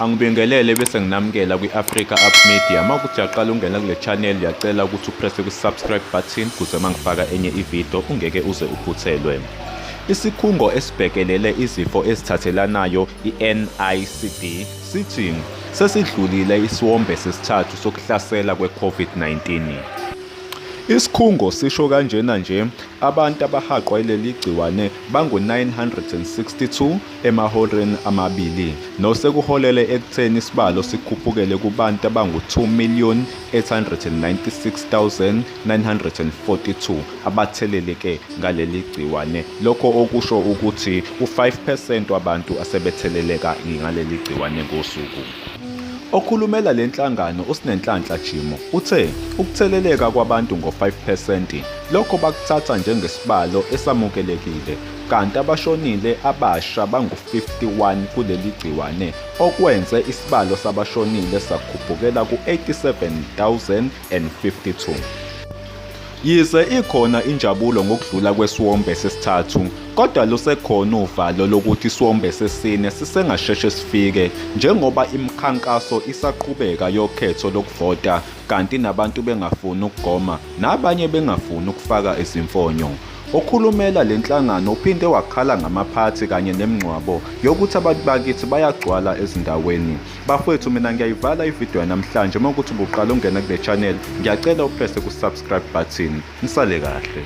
Angibingelele bese nginamukela kwi-Africa Up Media. Mawukuthi uyaqala ungena kule channel ngiyacela ukuthi upresse ku-subscribe button ukuze mangifaka enye ivideo ungeke uze uphuthelwe. Isikhungo esibhekelele izifo ezithathelanayo i-NICD sithi sesidlulile isiwombe sesithathu sokuhlasela kwe-COVID-19. Isikhungo sisho kanjena nje abantu abahaqwa ileli gciwane bangu-962 emahoreni amabili nosekuholele ekutheni isibalo sikhuphukele kubantu abangu-2,896,942 abatheleleke ngaleli gciwane, lokho okusho ukuthi u-5% wabantu asebetheleleka ngaleli gciwane ngosuku. Okhulumela le nhlangano uSinenhlanhla Jimo uthe ukutheleleka kwabantu ngo-5% lokho bakuthatha njengesibalo esamukelekile, kanti abashonile abasha bangu-51 kuleli gciwane okwenze isibalo sabashonile sakhuphukela ku-87,052. Yize ikhona injabulo ngokudlula kwesiwombe sesithathu, kodwa lusekhona uvalo lokuthi isiwombe sesine sisengasheshe sifike njengoba imikhankaso isaqhubeka yokhetho lokuvota kanti nabantu bengafuni ukugoma nabanye bengafuni ukufaka izimfonyo. Okhulumela le nhlangano uphinde wakhala ngamaphathi kanye nemingcwabo yokuthi abantu bakithi bayagcwala ezindaweni. Bafowethu, mina ngiyayivala ivideo namhlanje. Mawukuthi ubuqala ungena kule channel ngiyacela upresse ku-subscribe button. Nisale kahle.